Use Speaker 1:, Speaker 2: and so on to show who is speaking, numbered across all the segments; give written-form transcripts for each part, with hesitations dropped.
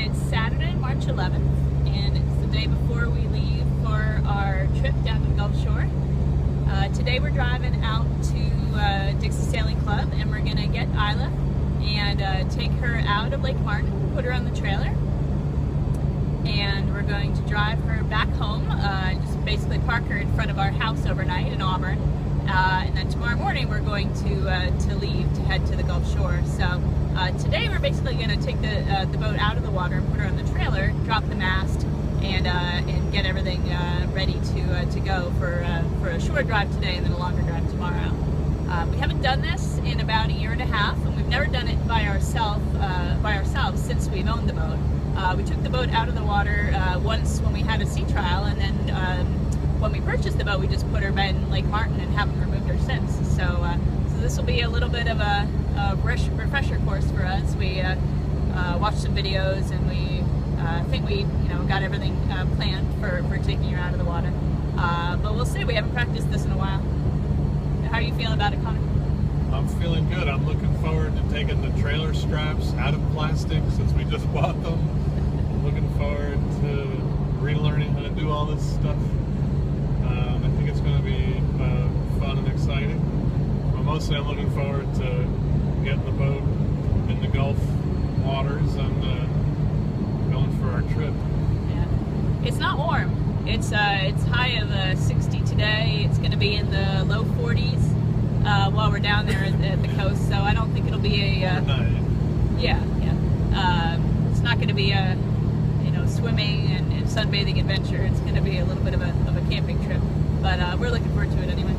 Speaker 1: It's Saturday, March 11th, and it's the day before we leave for our trip down to the Gulf Shore. Today we're driving out to Dixie Sailing Club, and we're going to get Islay and take her out of Lake Martin, put her on the trailer, and we're going to drive her back home, just basically park her in front of our house overnight in Auburn, and then tomorrow morning we're going to leave to head to the Gulf Shore. So today we're basically going to take the boat out of the water and put her on the trailer, drop the mast, and get everything ready to go for a short drive today and then a longer drive tomorrow. We haven't done this in about a year and a half, and we've never done it by ourselves since we've owned the boat. We took the boat out of the water once when we had a sea trial, and then when we purchased the boat, we just put her in Lake Martin and haven't removed her since. So this will be a little bit of a refresher course for us. We watched some videos, and we think we got everything planned for taking her out of the water. But we'll see. We haven't practiced this in a while. How are you feeling about it, Connor?
Speaker 2: I'm feeling good. I'm looking forward to taking the trailer straps out of plastic since we just bought them. I'm looking forward to relearning how to do all this stuff. I think it's going to be fun and exciting. But mostly I'm looking forward to getting the boat in the Gulf waters and going for our trip.
Speaker 1: Yeah. It's not warm. It's high of 60 today. It's going to be in the low 40s while we're down there at the coast. So I don't think it'll be a yeah. It's not going to be a swimming and sunbathing adventure. It's going to be a little bit of a camping trip. But we're looking forward to it anyway.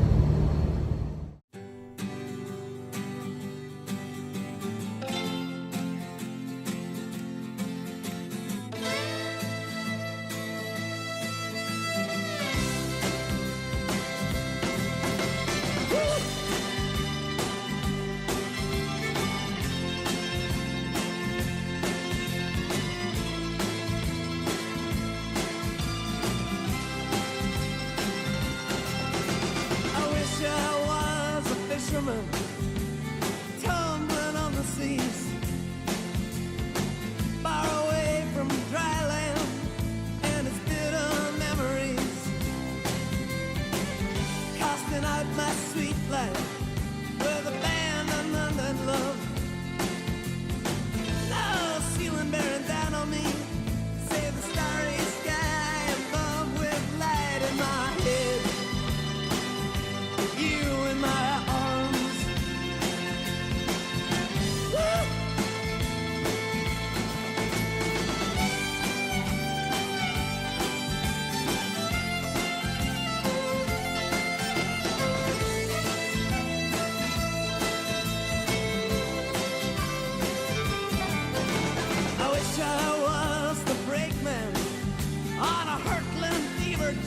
Speaker 3: Tumbling on the seas, far away from dry land and its bitter memories, casting out my sweet life with abandonment love. No ceiling bearing down on me, save the starry sky above with light in my head, you in my arms.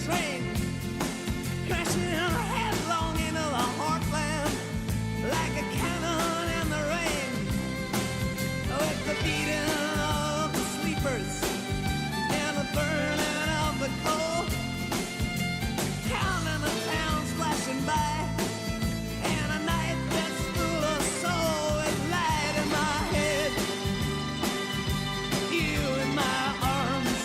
Speaker 3: Train crashing headlong into the heartland like a cannon in the rain, with the beating of the sleepers and the burning of the coal, counting the towns flashing by, and a night that's full of soul with light in my head, you in my arms.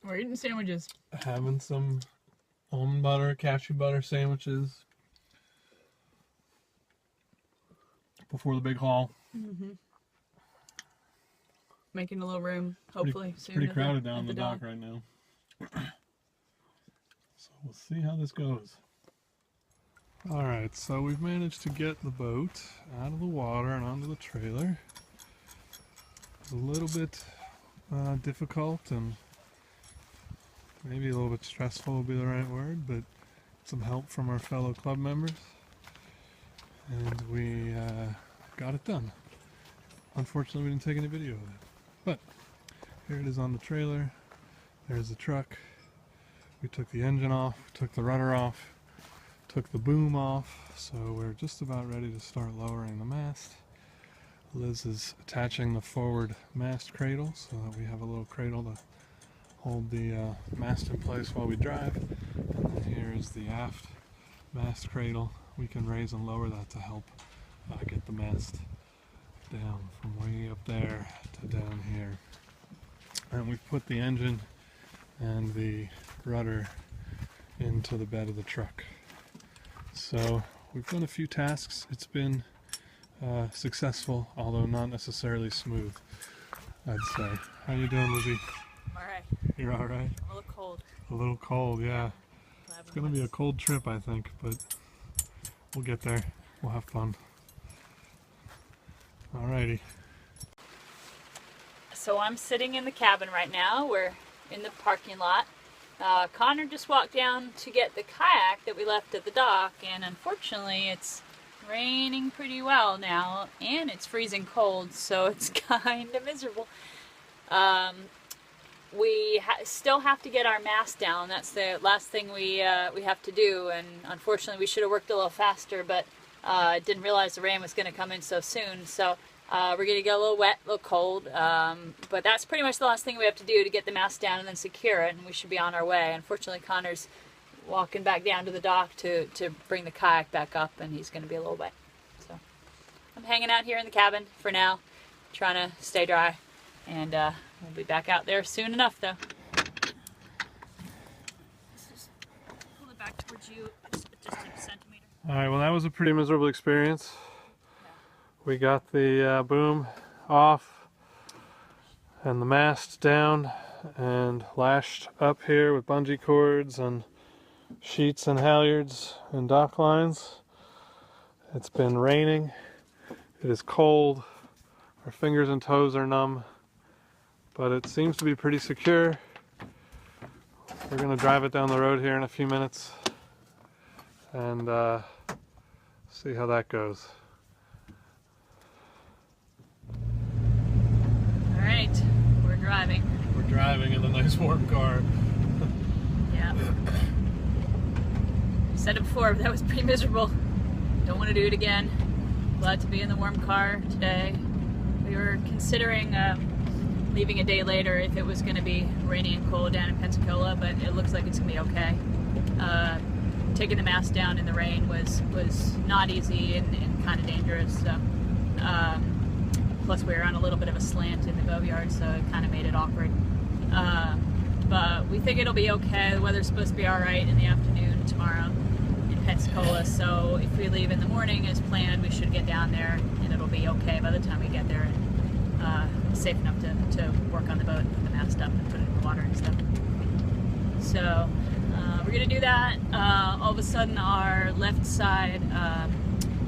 Speaker 1: We're eating sandwiches.
Speaker 2: Having some almond butter, cashew butter sandwiches before the big haul.
Speaker 1: Mm-hmm. Making a little room, hopefully.
Speaker 2: It's pretty crowded down the dock right now. So we'll see how this goes. Alright, so we've managed to get the boat out of the water and onto the trailer. A little bit difficult and maybe a little bit stressful will be the right word, but some help from our fellow club members, and we got it done. Unfortunately, we didn't take any video of it, but Here it is on the trailer. There's the truck. We took the engine off, took the rudder off, took the boom off, so we're just about ready to start lowering the mast. Liz is attaching the forward mast cradle so that we have a little cradle to hold the mast in place while we drive. And then here is the aft mast cradle. We can raise and lower that to help get the mast down from way up there to down here. And we've put the engine and the rudder into the bed of the truck. So we've done a few tasks. It's been successful, although not necessarily smooth, I'd say. How you doing, Lizzie?
Speaker 1: I'm alright.
Speaker 2: You're alright?
Speaker 1: A little cold.
Speaker 2: A little cold, yeah. It's going to be a cold trip, I think, but we'll get there. We'll have fun. Alrighty.
Speaker 1: So I'm sitting in the cabin right now. We're in the parking lot. Connor just walked down to get the kayak that we left at the dock, and unfortunately it's raining pretty well now, and it's freezing cold, so it's kind of miserable. We still have to get our mast down. That's the last thing we have to do, and unfortunately we should have worked a little faster, but didn't realize the rain was going to come in so soon. So we're going to get a little wet, a little cold, but that's pretty much the last thing we have to do to get the mast down and then secure it, and we should be on our way. Unfortunately, Connor's walking back down to the dock to bring the kayak back up, and he's going to be a little wet. So I'm hanging out here in the cabin for now, trying to stay dry, and we'll be back out there soon enough, though. Just pull it back towards you just a centimeter.
Speaker 2: Alright, well that was a pretty miserable experience. We got the boom off and the mast down and lashed up here with bungee cords and sheets and halyards and dock lines. It's been raining. It is cold. Our fingers and toes are numb, but it seems to be pretty secure. We're going to drive it down the road here in a few minutes and see how that goes.
Speaker 1: Alright, we're driving.
Speaker 2: We're driving in a nice warm car.
Speaker 1: Yeah. Said it before, but that was pretty miserable. Don't want to do it again. Glad to be in the warm car today. We were considering leaving a day later if it was going to be rainy and cold down in Pensacola, but it looks like it's going to be okay. Taking the mast down in the rain was not easy and kind of dangerous. So, plus we were on a little bit of a slant in the boatyard, so it kind of made it awkward. But we think it'll be okay. The weather's supposed to be alright in the afternoon tomorrow in Pensacola, so if we leave in the morning as planned, we should get down there and it'll be okay by the time we get there, and safe enough to work on the boat and put the mast up and put it in the water and stuff. So we're going to do that. All of a sudden our left side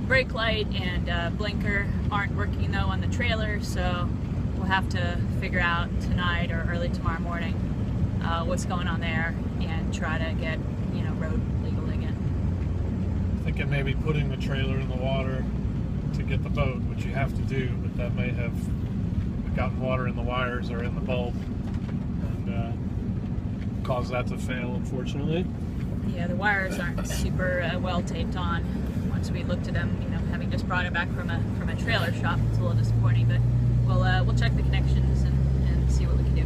Speaker 1: brake light and blinker aren't working though on the trailer, so we'll have to figure out tonight or early tomorrow morning what's going on there and try to get, road legal again.
Speaker 2: Thinking maybe putting the trailer in the water to get the boat, which you have to do, but that may have gotten water in the wires or in the bulb and caused that to fail, unfortunately.
Speaker 1: Yeah, the wires aren't super well taped on. Once we looked at them, having just brought it back from a trailer shop, it's a little disappointing, but we'll check the connections and see what we can do.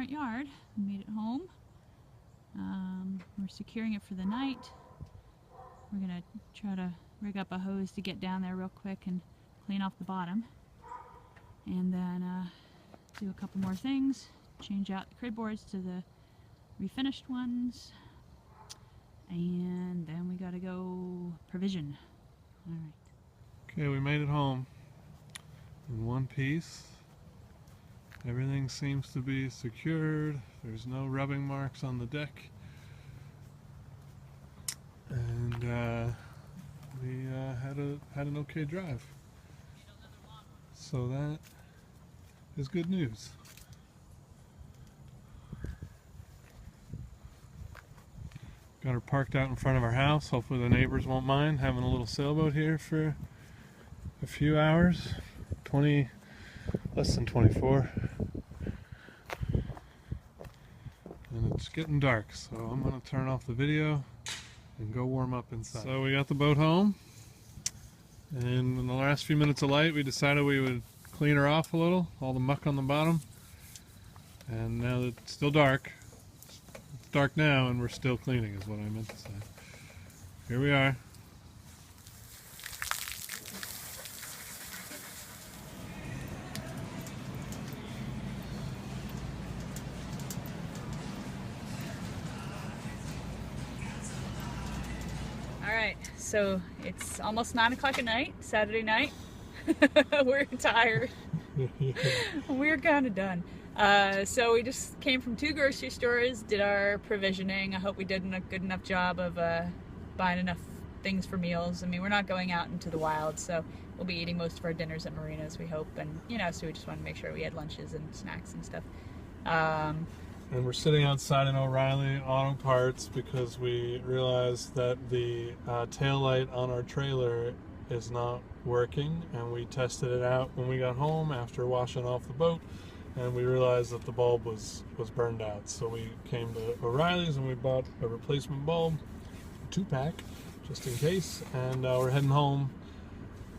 Speaker 1: Yard. We made it home. We're securing it for the night. We're gonna try to rig up a hose to get down there real quick and clean off the bottom, and then do a couple more things, change out the crib boards to the refinished ones, and then we got gotta go provision. All right.
Speaker 2: Okay, we made it home in one piece. Everything seems to be secured. There's no rubbing marks on the deck. And we had an okay drive. So that is good news. Got her parked out in front of our house. Hopefully the neighbors won't mind having a little sailboat here for a few hours. Less than 24. And it's getting dark, so I'm going to turn off the video and go warm up inside. So we got the boat home, and in the last few minutes of light we decided we would clean her off a little, all the muck on the bottom. And now that it's still dark, it's dark now and we're still cleaning is what I meant to say. Here we are.
Speaker 1: Alright, so it's almost 9 o'clock at night, Saturday night. We're tired. We're kind of done. So we just came from 2 grocery stores, did our provisioning. I hope we did a good enough job of buying enough things for meals. I mean, we're not going out into the wild, so we'll be eating most of our dinners at marinas, we hope. And, you know, so we just want to make sure we had lunches and snacks and stuff.
Speaker 2: And we're sitting outside in O'Reilly Auto Parts because we realized that the tail light on our trailer is not working, and we tested it out when we got home after washing off the boat, and we realized that the bulb was burned out. So we came to O'Reilly's and we bought a replacement bulb, a 2-pack, just in case, and we're heading home.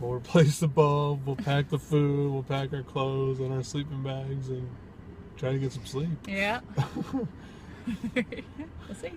Speaker 2: We'll replace the bulb, we'll pack the food, we'll pack our clothes and our sleeping bags and try to get some sleep.
Speaker 1: Yeah. We'll see.